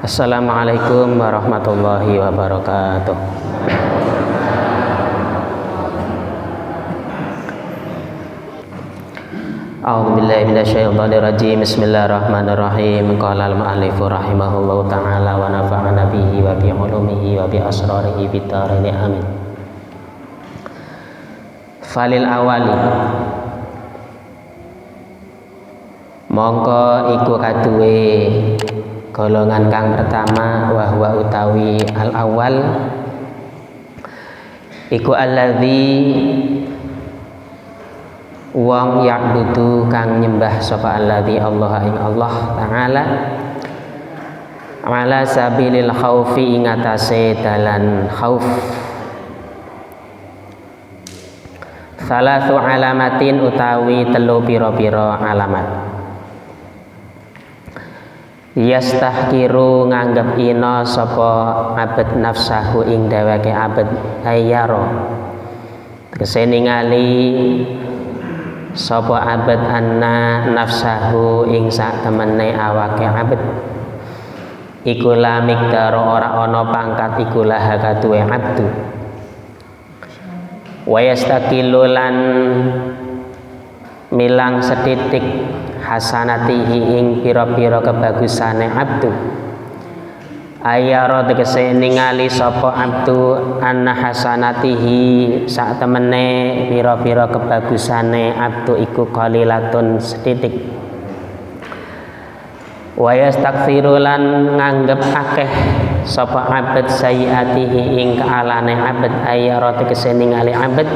Assalamualaikum warahmatullahi wabarakatuh. A'udzubillahi minasyaitonir rajim. Bismillahirrahmanirrahim. Qala al-mu'allif rahimahullahu ta'ala wa nafa'ana bihi wa bi 'ulumihi wa bi asrarihi fid dharain amin. Falil awali mongko iku kaduwe golongan kang pertama wahwa utawi al awal iku alladzi wong ya'budu kang nyembah sapa alladzi Allah ing Allah taala ala sabilil khaufi ing atase dalan khauf. Salasu alamatin utawi telu pira-pira alamat. Yastahkiru nganggep ina sapa abad nafsahu ing dheweke abad ayyaro. Tegese ningali sapa abad anna nafsahu ing sak temene awake abad iku la miqdar ora ana pangkat iku lah kaduwe abdu. Wa yastaqilu lan milang setitik hasanatihi ing pira-pira kebagusane abdu. Ayyara tegese ningali sapa abdu anna hasanatihi sak temene pira-pira kebagusane abdu iku qalilatun setitik. Wa yastaghfiru lan nganggep akeh sapa abad sayiatihi ing kaalane abad. Ayyara tegese ningali abad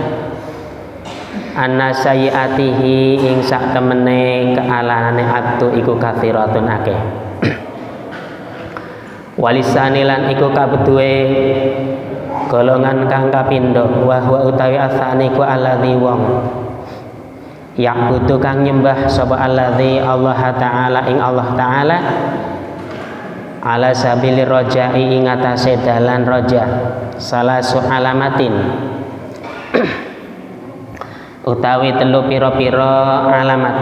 anna sayiatihi ing sak temene kealanane abdu iku kathiratun akeh. Walisani lan iku kabeduwe golongan kang kapindho wa huwa utawi asane iku alladzi wong ya'budu kang nyembah sapa alladzi Allah taala ing Allah taala ala sabilir raja'i ing atase dalan raja. Salasu alamatin utawi telu pira-pira alamat.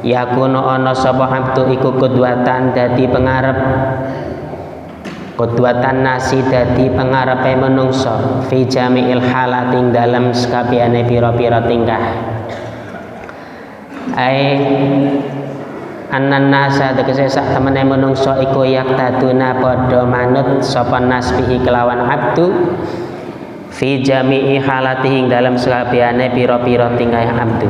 Yakunu ana sapa abdu iku kudwatan dadi pengarep, kudwatan nasi dadi pengarepe menungso fi jami'il halating dalam sakabehane pira-pira tingkah. Ai annan nasa tegese sak temene menungso iku yaktaduna padha manut sapa nasbihi kelawan abdu fi jami'i halatihi dalam sakabehane pira-pira tingkah abdu.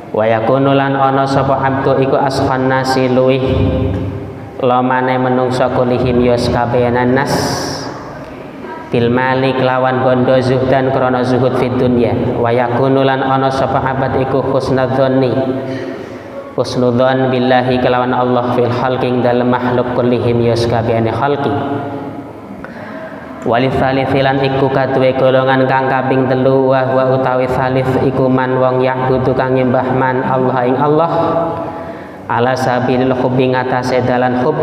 Wa yakunu lan ana sapa abdu iku asqan nasi luwih lomane menungso kulihim yos kabehane nas bil mali kelawan bondo zuhdan krana zuhud fid dunya. Wa yakunu lan ana sapa abad iku husnadzanni husnudzon billahi kelawan Allah fil khalqi dalam makhluk kulihim yos kabehane khalqi. Walif salisilan iku kaduwe golongan kang kaping telu wa huwa utawi salis iku man wong ya'budu kang nyembah man Allah ing Allah ala sabilil hubbi ngatasé dalan hub.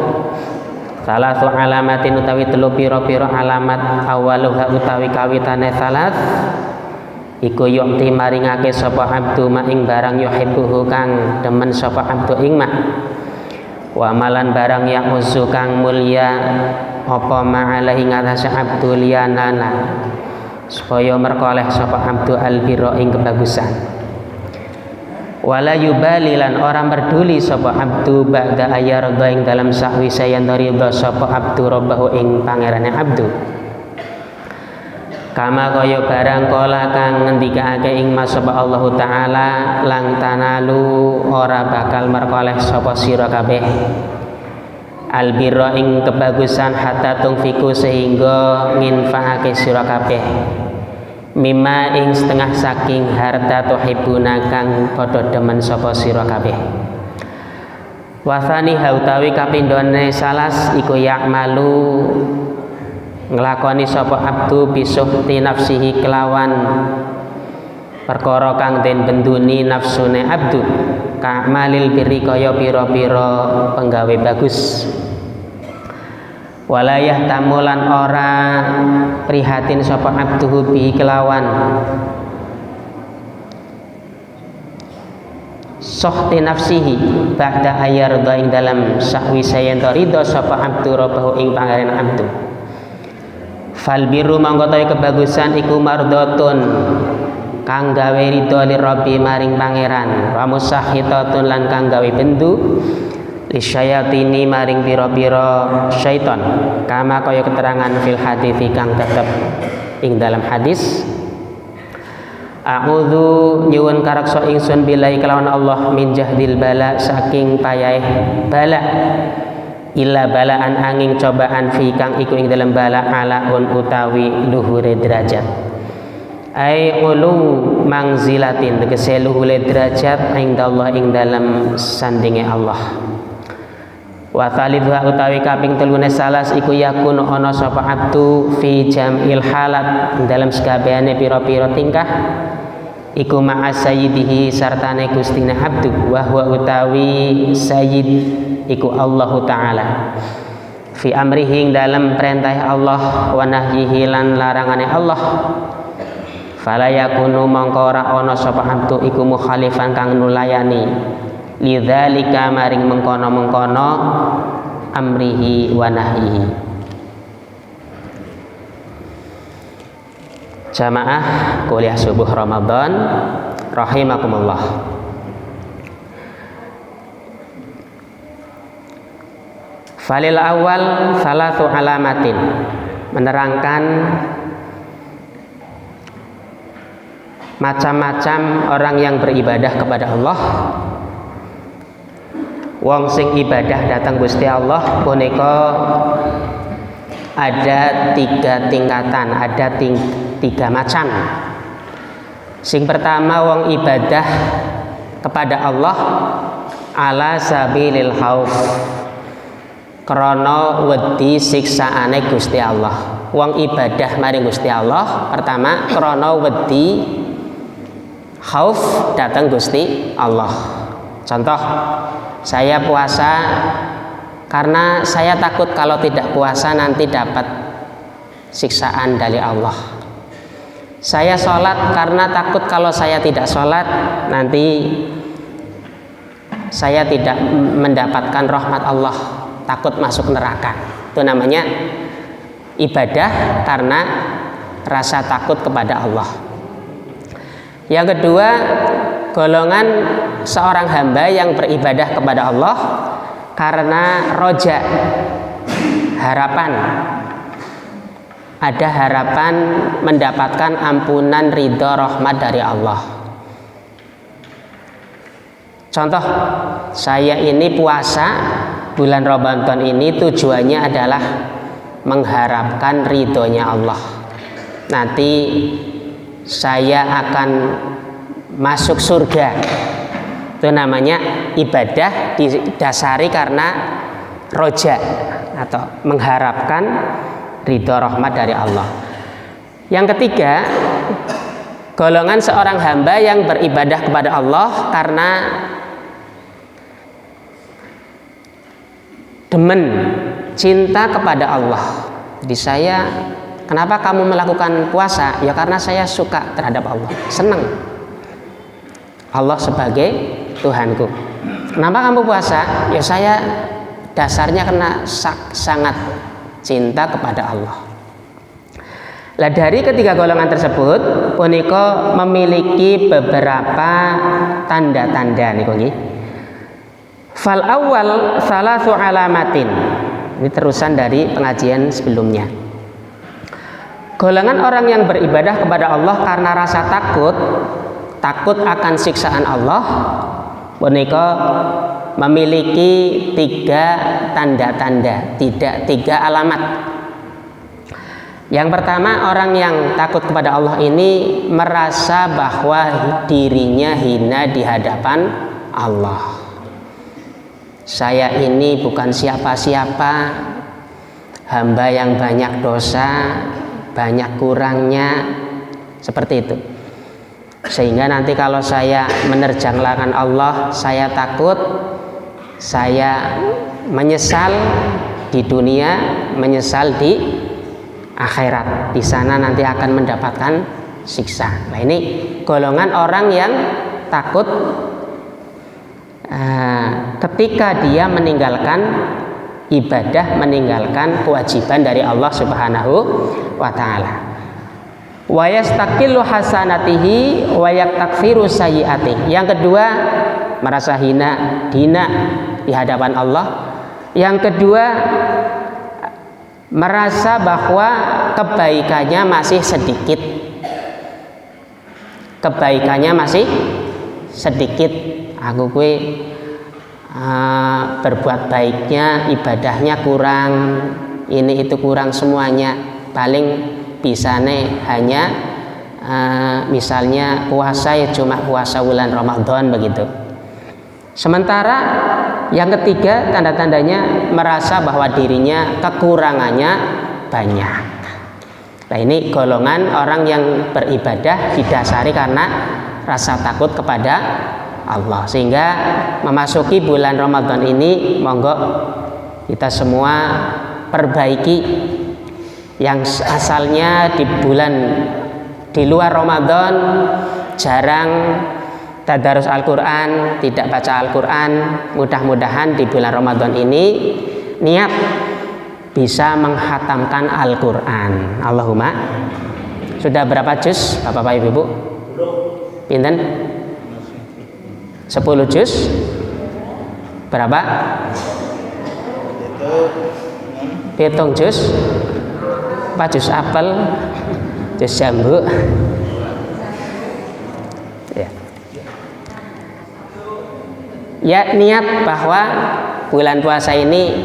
Salasu alamatin utawi telu pira-pira alamat. Awaluha utawi kawitane salas iku yu'ti maringake sapa abdu ma ing barang yuhibbuhu kang demen sapa abdu ing ma wa malan barang ya'uzu kang mulya apa ma'alahi ngatasi abdu liyanana supaya merkoleh sapa abdu albiro ing kebagusan. Wala yubali lan orang berduli sapa abdu ba'da ayarda ing dalam sakwise yen ridha sapa abdu robbahu ing pangerane abdu. Kama kaya barang kala kang ngendikake ing mas sapa Allah taala lang tanalu ora bakal merkoleh sapa sira kabeh albirra ing kebagusan hatta tungfiku sehingga nginfaake sira kabeh mimma ing setengah saking harta tuhibuna kang padha demen sapa sira kabeh. Wasani hautawi kapindhone salas iku yakmalu nglakoni sapa abdu bisuhti nafsihi kelawan perkara kang den benduni nafsune abdu kamalil birri kaya pira-pira penggawe bagus. Walayah tamulan ora prihatin sapa abduhu bi kelawan sohti nafsihi ba'da ayarda ing dalam sakwise yen ridho sapa abdu rabbahu ing pangeran abdu. Fal birru mangko kebagusan iku mardhatun kang gawe ridho li rabbi maring pangeran, wa musahitatun lan kang gawe bendu li syayatini maring pira-pira syaiton, kama kaya keterangan fil hadis kang tetep ing dalam hadis. A'udzu nyuwun karaksa ingsun billahi kelawan Allah min jahdil bala saking payahe bala, illa balaan angin cobaan fi kang iku ing dalam bala alaun utawi luhure derajat. Ai ulu mangzilatin tegese luhure derajat ing Allah ing dalam sandinge Allah. Wa thalidha utawi kaping telune salas iku yakun ana sapa abdu fi jam'il halat dalam sekabehane pira-pira tingkah iku ma'a sayyidihi sartane gustine abdu wa huwa utawi sayyid iku Allah taala fi amrihi dalam perintah Allah wa nahyihi lan larangane Allah. Fala yakunu mongko ora ana sapa abdu iku mukhalifan kang nulayani lidzalika maring mengkono-mengkono amrihi wa nahyihi. Jamaah kuliah subuh Ramadan rahimakumullah. Falil awal salatu alamatin menerangkan macam-macam orang yang beribadah kepada Allah. Wong sing ibadah datang Gusti Allah punika ada 3 tingkatan, ada 3 macam. Sing pertama wong ibadah kepada Allah ala sabilil khauf, krana wedi siksaane Gusti Allah. Wong ibadah maring Gusti Allah pertama krana wedi khauf datang Gusti Allah. Contoh, saya puasa karena saya takut kalau tidak puasa nanti dapat siksaan dari Allah. Saya sholat karena takut kalau saya tidak sholat nanti saya tidak mendapatkan rahmat Allah, takut masuk neraka. Itu namanya ibadah karena rasa takut kepada Allah. Yang kedua, golongan seorang hamba yang beribadah kepada Allah karena roja, harapan, ada harapan mendapatkan ampunan ridho rahmat dari Allah. Contoh, saya ini puasa bulan Ramadan ini tujuannya adalah mengharapkan ridhonya Allah. Nanti saya akan masuk surga. Itu namanya ibadah didasari karena roja atau mengharapkan ridho rahmat dari Allah. Yang ketiga, golongan seorang hamba yang beribadah kepada Allah karena demen, cinta kepada Allah. Di saya, kenapa kamu melakukan puasa? Ya karena saya suka terhadap Allah, senang Allah sebagai Tuhanku. Kenapa kamu puasa? Ya saya dasarnya karena sangat cinta kepada Allah. Lah dari ketiga golongan tersebut punika memiliki beberapa tanda-tanda niku nggih. Fal awal salasu alamatin. Ini terusan dari pengajian sebelumnya. Golongan orang yang beribadah kepada Allah karena rasa takut akan siksaan Allah, punika memiliki 3 tanda-tanda, 3 alamat. Yang pertama, orang yang takut kepada Allah ini merasa bahwa dirinya hina di hadapan Allah. Saya ini bukan siapa-siapa, hamba yang banyak dosa, banyak kurangnya, seperti itu. Sehingga nanti kalau saya menerjang larangan Allah, saya takut, saya menyesal di dunia, menyesal di akhirat. Di sana nanti akan mendapatkan siksa. Nah ini golongan orang yang takut ketika dia meninggalkan ibadah, meninggalkan kewajiban dari Allah Subhanahu wa taala. Wa yastaqillu hasanatihi wa yaktakfiru sayyi'atihi. Yang kedua, merasa hina di hadapan Allah. Yang kedua, merasa bahwa kebaikannya masih sedikit. Kebaikannya masih sedikit. Aku berbuat baiknya, ibadahnya kurang, ini itu kurang semuanya. Paling bisane hanya misalnya puasa ya cuma puasa bulan Ramadan begitu. Sementara yang ketiga, tanda-tandanya merasa bahwa dirinya kekurangannya banyak. Nah, ini golongan orang yang beribadah didasari karena rasa takut kepada Allah, sehingga memasuki bulan Ramadan ini monggo kita semua perbaiki yang asalnya di luar Ramadan jarang tadarus Al-Quran, tidak baca Al-Quran. Mudah-mudahan di bulan Ramadan ini niat bisa menghatamkan Al-Quran. Allahumma. Sudah berapa juz Bapak Ibu? Pinten? 10 juz. Berapa? Pitung juz. 4 juz apel, juz jambu. Ya, niat bahwa bulan puasa ini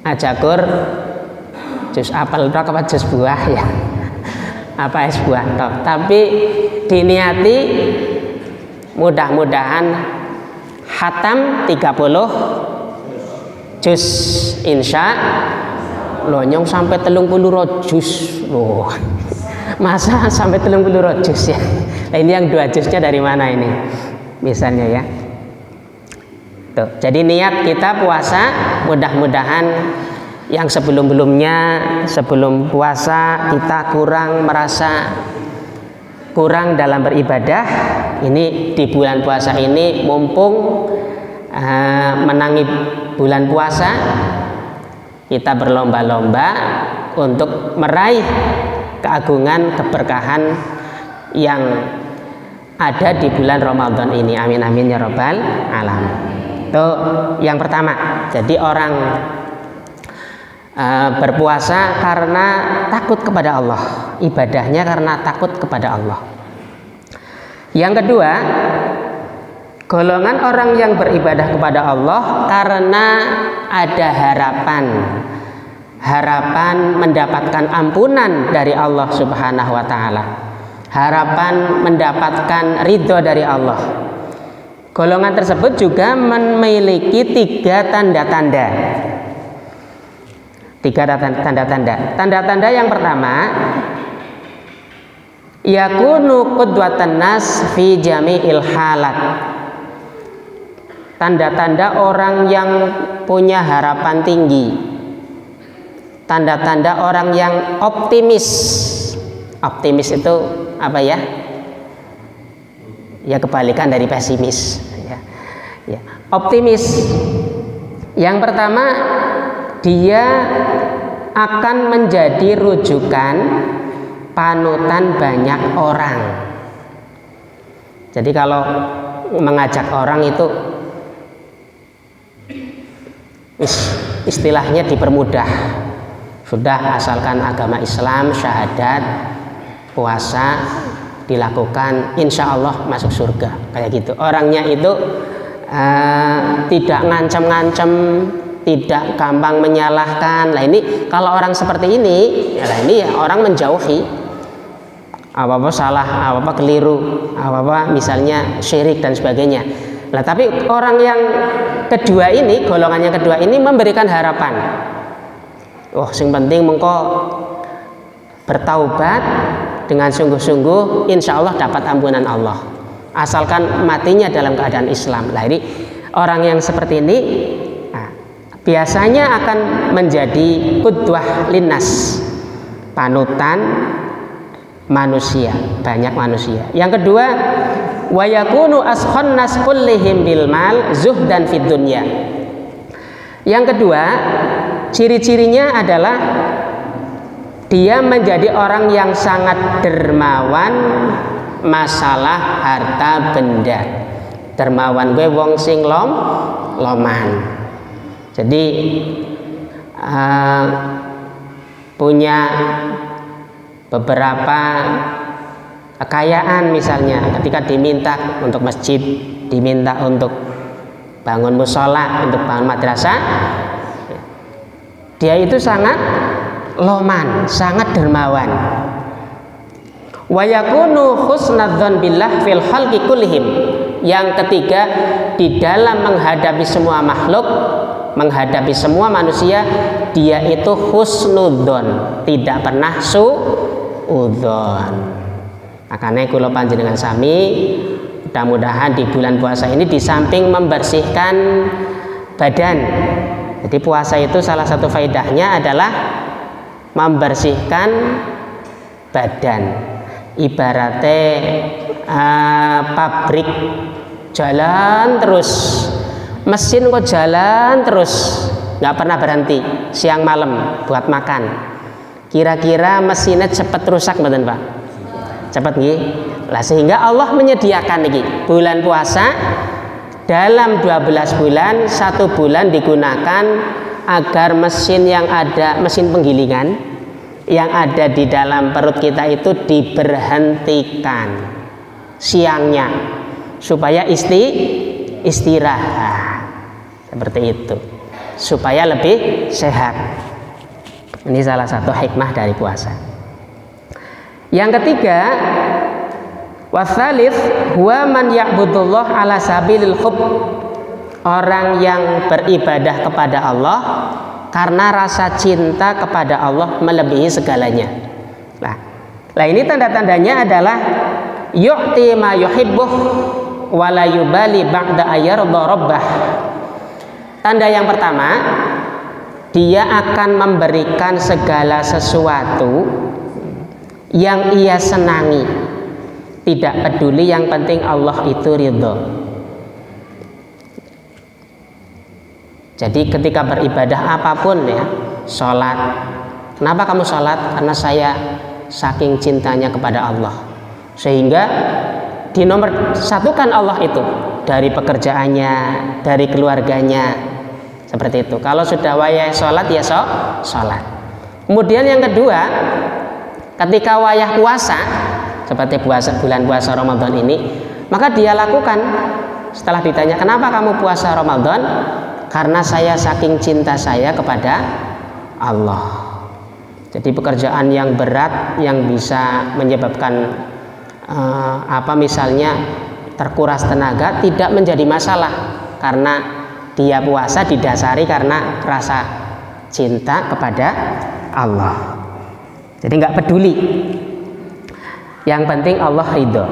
ajakur jus apel tok apa jus buah ya. Apa es buah tok. Tapi diniati mudah-mudahan khatam 30 jus insya lonyong sampai 30 jus loh. Masa sampai 30 jus ya. Nah, ini yang 2 jusnya dari mana ini? Misalnya ya. Tuh, jadi niat kita puasa mudah-mudahan yang sebelum puasa kita merasa kurang dalam beribadah, ini di bulan puasa ini mumpung menangi bulan puasa kita berlomba-lomba untuk meraih keagungan keberkahan yang ada di bulan Ramadan ini. Amin amin ya rabbal alamin. Itu yang pertama. Jadi orang berpuasa karena takut kepada Allah, ibadahnya karena takut kepada Allah. Yang kedua, golongan orang yang beribadah kepada Allah karena ada harapan mendapatkan ampunan dari Allah Subhanahu wa taala, harapan mendapatkan ridho dari Allah. Golongan tersebut juga memiliki 3 tanda-tanda. Tanda-tanda yang pertama, yakunu qudwatan nas fi jami'il halat. Tanda-tanda orang yang punya harapan tinggi. Tanda-tanda orang yang optimis. Optimis itu apa ya? Ya kebalikan dari pesimis ya. Optimis. Yang pertama, dia akan menjadi rujukan panutan banyak orang. Jadi kalau mengajak orang itu istilahnya dipermudah. Sudah asalkan agama Islam, syahadat, puasa dilakukan, insya Allah masuk surga, kayak gitu. Orangnya itu tidak ngancam-ngancam, tidak gampang menyalahkan. Nah ini kalau orang seperti ini, ini ya orang menjauhi apa-apa salah, apa-apa keliru, apa-apa misalnya syirik dan sebagainya. Nah tapi orang yang kedua ini, golongan yang kedua ini memberikan harapan. Oh, yang penting mengko bertaubat dengan sungguh-sungguh, insya Allah dapat ampunan Allah, asalkan matinya dalam keadaan Islam. Nah ini orang yang seperti ini biasanya akan menjadi qudwah linnas, panutan manusia, banyak manusia. Yang kedua, wa yakunu ashon nas kullihim bil mal zuhdan fid dunya. Yang kedua, ciri-cirinya adalah dia menjadi orang yang sangat dermawan masalah harta benda. Dermawan gue wong sing loman. Jadi punya beberapa kekayaan, misalnya ketika diminta untuk masjid, diminta untuk bangun musola, untuk bangun madrasah, dia itu sangat loman, sangat dermawan. Wa yakunu husnadzan billah fil khalqi kullihim. Yang ketiga, di dalam menghadapi semua makhluk, menghadapi semua manusia, dia itu husnudzon, tidak pernah suudzon. Makanya kula panjenengan sami, mudah-mudahan di bulan puasa ini di samping membersihkan badan, jadi puasa itu salah satu faedahnya adalah membersihkan badan. Ibaratnya pabrik jalan terus, mesin kok jalan terus, nggak pernah berhenti siang malam buat makan. Kira-kira mesinnya cepat rusak mboten Pak? Cepat nggih. Lah sehingga Allah menyediakan niki bulan puasa, dalam 12 bulan 1 bulan digunakan agar mesin yang ada, mesin penggilingan yang ada di dalam perut kita itu diberhentikan siangnya supaya istirahat, seperti itu, supaya lebih sehat. Ini salah satu hikmah dari puasa. Yang ketiga, wasalif huwa man ya'budullah ala sabilil hub. Orang yang beribadah kepada Allah karena rasa cinta kepada Allah melebihi segalanya. Nah ini tanda-tandanya adalah yu'ti ma yuhibbuh wa la yubali ba'da ayyarda rabbah. Tanda yang pertama, dia akan memberikan segala sesuatu yang ia senangi, tidak peduli, yang penting Allah itu ridho. Jadi ketika beribadah apapun ya, sholat, kenapa kamu sholat? Karena saya saking cintanya kepada Allah, sehingga dinomor satukan Allah itu dari pekerjaannya, dari keluarganya, seperti itu. Kalau sudah wayah sholat ya sholat. Kemudian yang kedua, ketika wayah puasa, seperti bulan puasa Ramadan ini, maka dia lakukan setelah ditanya kenapa kamu puasa Ramadan? Karena saya saking cinta saya kepada Allah. Jadi pekerjaan yang berat yang bisa menyebabkan misalnya terkuras tenaga tidak menjadi masalah, karena dia puasa didasari karena rasa cinta kepada Allah. Jadi nggak peduli, yang penting Allah ridho.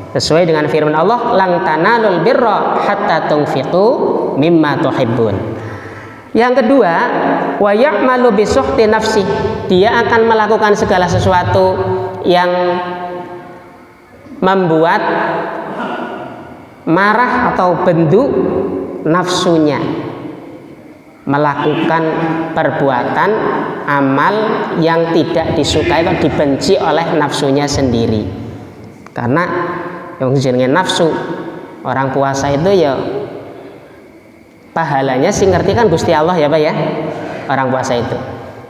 Sesuai dengan firman Allah, lang tanalul birra hatta tunfiqu mimma tuhibbun. Yang kedua, wa ya'malu bi suhti nafsi. Dia akan melakukan segala sesuatu yang membuat marah atau bendu nafsunya, melakukan perbuatan amal yang tidak disukai atau dibenci oleh nafsunya sendiri. Karena yang jenenge nafsu, orang puasa itu ya pahalanya sing ngerti kan Gusti Allah ya Pak ya, orang puasa itu.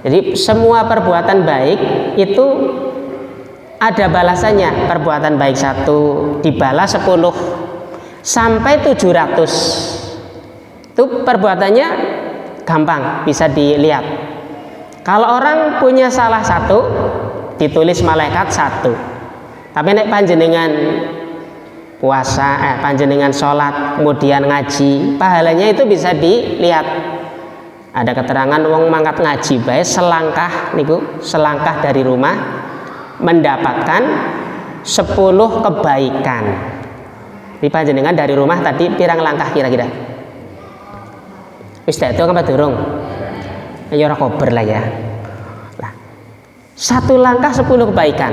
Jadi semua perbuatan baik itu ada balasannya. Perbuatan baik 1 dibalas 10 sampai 700. Itu perbuatannya gampang, bisa dilihat. Kalau orang punya salah 1 ditulis malaikat 1. Tapi nek panjenengan puasa, panjenengan sholat, kemudian ngaji, pahalanya itu bisa dilihat. Ada keterangan wong mangkat ngaji bae selangkah niku, selangkah dari rumah mendapatkan 10 kebaikan. Di panjenengan dari rumah tadi pirang langkah kira-kira? Wis itu apa durung? Ya ora kober lah ya. Lah, 1 langkah 10 kebaikan.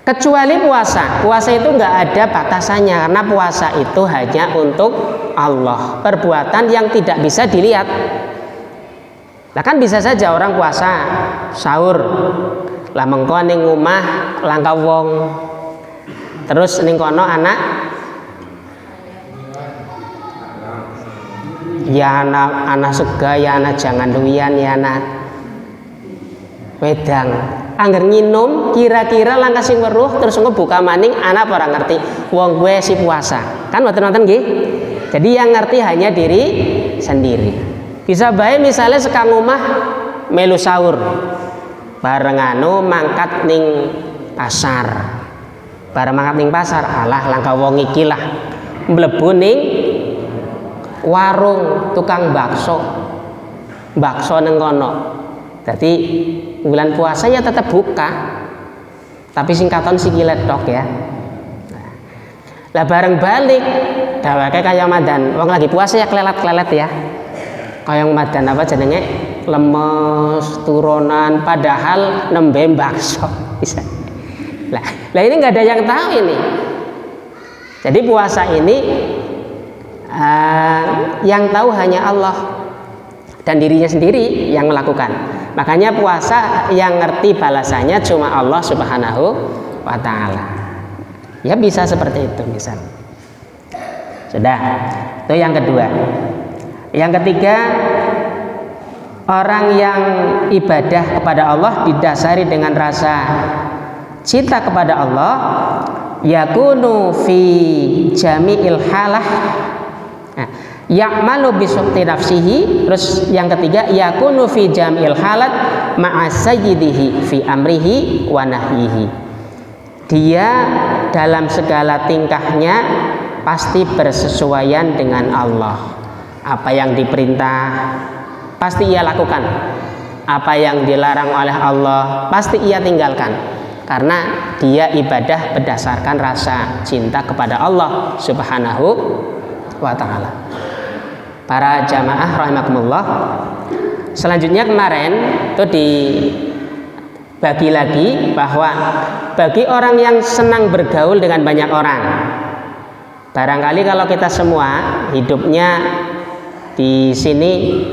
Kecuali puasa. Puasa itu nggak ada batasannya, karena puasa itu hanya untuk Allah, perbuatan yang tidak bisa dilihat. Lah kan bisa saja orang puasa sahur, lah mengko ning omah langka wong, terus ning kono anak ya anak sega, ya anak jangan duwian, ya anak wedang angger nginum kira-kira langkah sing weruh terus ngebuka maning anak ora ngerti wong gue si puasa kan wonten nggih. Jadi yang ngerti hanya diri sendiri. Bisa bae misalnya sekang omah melu sahur bareng mangkat ning pasar, bareng mangkat ning pasar alah langkah wong iki lah mlebu ning warung tukang bakso neng kono. Jadi bulan puasa ya tetap buka, tapi singkatan sikilet tok ya. Lah bareng balik, dawake kaya madan. Wong lagi puasa ya klelet-klelet ya. Kaya madan apa jenenge lemes, turunan, padahal nembe bakso bisa. Lah ini nggak ada yang tahu ini. Jadi puasa ini yang tahu hanya Allah dan dirinya sendiri yang melakukan. Makanya puasa yang ngerti balasannya cuma Allah Subhanahu wa ta'ala. Ya bisa seperti itu misal. Sudah. Itu yang kedua. Yang ketiga, orang yang ibadah kepada Allah didasari dengan rasa cinta kepada Allah, yakunu fi jami'il halah. Ya'malu bi suqti nafsihi. Terus yang ketiga, yakunu fi jam'il halat ma'a sayyidihi fi amrihi wa nahyihi. Dia dalam segala tingkahnya pasti bersesuaian dengan Allah. Apa yang diperintah pasti ia lakukan, apa yang dilarang oleh Allah pasti ia tinggalkan, karena dia ibadah berdasarkan rasa cinta kepada Allah Subhanahu wa ta'ala. Para jamaah rahimakumullah, selanjutnya kemarin itu dibagi lagi bahwa bagi orang yang senang bergaul dengan banyak orang, barangkali kalau kita semua hidupnya di sini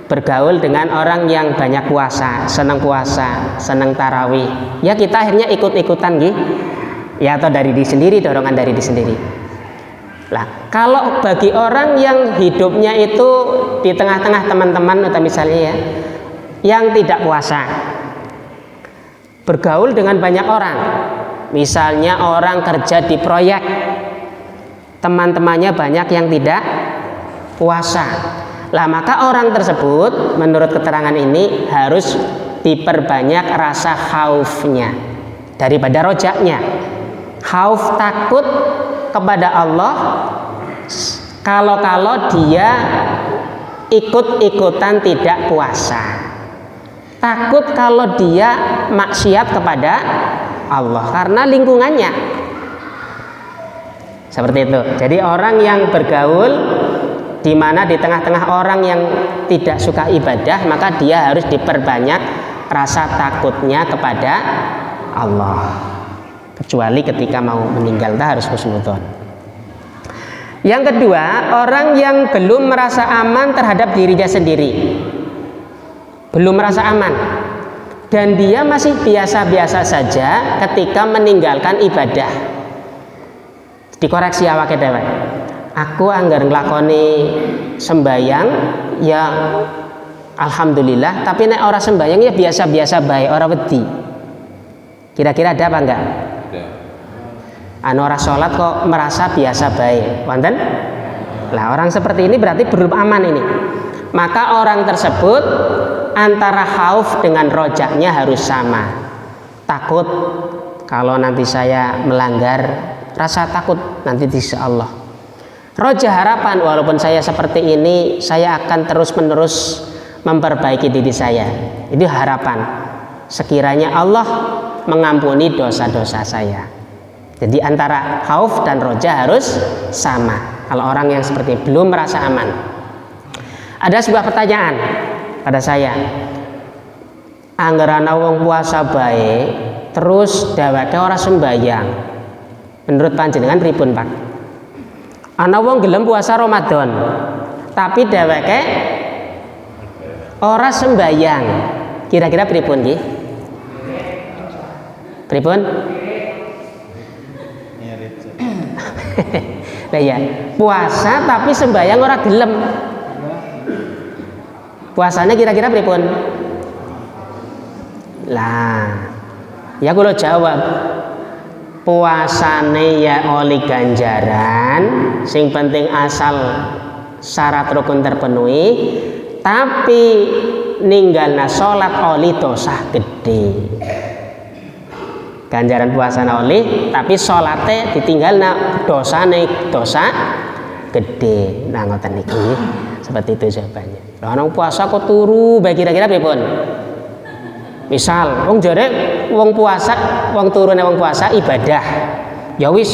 bergaul dengan orang yang banyak puasa, senang tarawih, ya kita akhirnya ikut-ikutan gitu ya, atau dari diri sendiri, dorongan dari diri sendiri. Lah, kalau bagi orang yang hidupnya itu di tengah-tengah teman-teman atau misalnya ya, yang tidak puasa, bergaul dengan banyak orang, misalnya orang kerja di proyek, teman-temannya banyak yang tidak puasa, lah maka orang tersebut menurut keterangan ini harus diperbanyak rasa khaufnya daripada rojaknya. Khauf, takut kepada Allah kalau dia ikut-ikutan tidak puasa, takut kalau dia maksiat kepada Allah karena lingkungannya seperti itu. Jadi orang yang bergaul di mana di tengah-tengah orang yang tidak suka ibadah, maka dia harus diperbanyak rasa takutnya kepada Allah. Kecuali ketika mau meninggal, kita harus husnudzon. Yang kedua, orang yang belum merasa aman terhadap dirinya sendiri, belum merasa aman, dan dia masih biasa-biasa saja ketika meninggalkan ibadah. Dikoreksi awake dhewe. Aku anggar nglakoni sembayang ya alhamdulillah, tapi nek ora sembayang ya biasa-biasa bae, ora wedi. Kira-kira ada apa enggak? Anu ora sholat kok merasa biasa baik, wonten? Lah orang seperti ini berarti belum aman ini. Maka orang tersebut antara khauf dengan rojaknya harus sama. Takut kalau nanti saya melanggar, rasa takut nanti insya Allah. Roja harapan, walaupun saya seperti ini, saya akan terus-menerus memperbaiki diri saya. Itu harapan. Sekiranya Allah mengampuni dosa-dosa saya. Jadi antara khauf dan roja harus sama. Kalau orang yang seperti belum merasa aman. Ada sebuah pertanyaan pada saya. Anggarana wong puasa baik, terus dheweke ora sembayang. Menurut panjenengan pripun, Pak? Ana wong gelem puasa Ramadan, tapi dheweke ora sembayang. Kira-kira pripun nggih? Pripun? Lah ya, puasa tapi sembayang ora gelem. Puasanya kira-kira pripun? Lah, ya kula jawab. Puasane ya oli ganjaran, sing penting asal syarat rukun terpenuhi, tapi ninggalna sholat oli dosa gede. Ganjaran puasana oli, tapi sholatnya ditinggalna dosane dosa gede. Nah ngoten niki, seperti itu jawabannya. Lah nang puasa kok turu, bae kira-kira pripun? Misal wong jare wong puasa, wong turune wong puasa ibadah. Ya wis,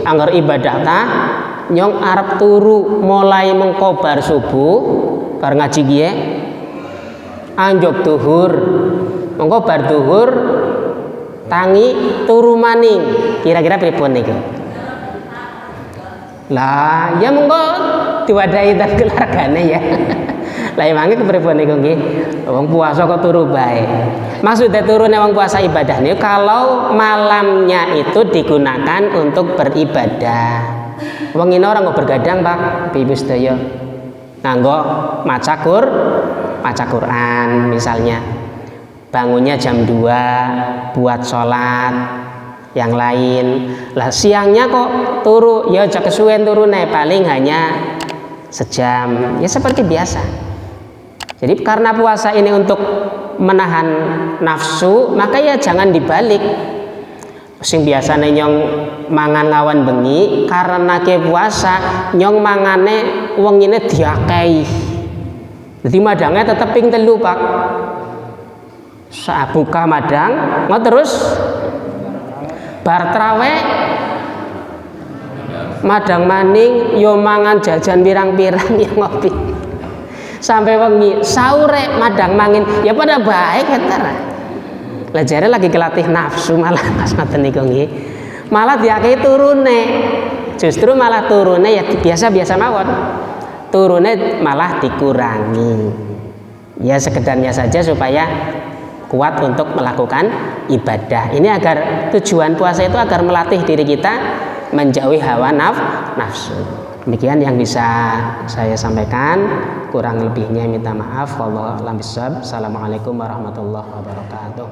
anggar ibadah ta nyong arep turu mulai mengkobar subuh bar ngaji kiye anjok duhur. Mengko bar duhur tangi turu maning. Kira-kira pripun niku? Lah, ya mengko diwadahi dan keluargane ya. Lah emange kepripun niku nggih? Wong puasa kok turu bae. Maksudnya turune wong puasa ibadah niku kalau malamnya itu digunakan untuk beribadah. Wong ini orang kok bergadang, Pak, Ibu sedaya. Nganggo maca Quran misalnya. Bangunnya jam 2 buat sholat yang lain. Lah siangnya kok turu, ya aja kesuwen turune, paling hanya sejam. Ya seperti biasa. Jadi karena puasa ini untuk menahan nafsu, maka ya jangan dibalik. Sing biasane nyong mangan lawan bengi, karena ke puasa nyong mangane wengine diakehi. Jadi madangnya tetep ping 3, Pak. Saat buka madang, mau terus bar traweh madang maning yo mangan jajan pirang-pirang ya ngopi. Sampai wengi sahure madang mangin ya pada baik entar. Lah jare lagi kelatih nafsu malah pas ngoten niku nggih. Malah diakehi turune. Justru malah turune ya biasa-biasa mawon. Turune malah dikurangi. Ya sekedarnya saja supaya kuat untuk melakukan ibadah. Ini agar tujuan puasa itu agar melatih diri kita menjauhi hawa nafsu. Demikian yang bisa saya sampaikan, kurang lebihnya minta maaf. Wallahu a'lam bishawab. Assalamualaikum warahmatullahi wabarakatuh.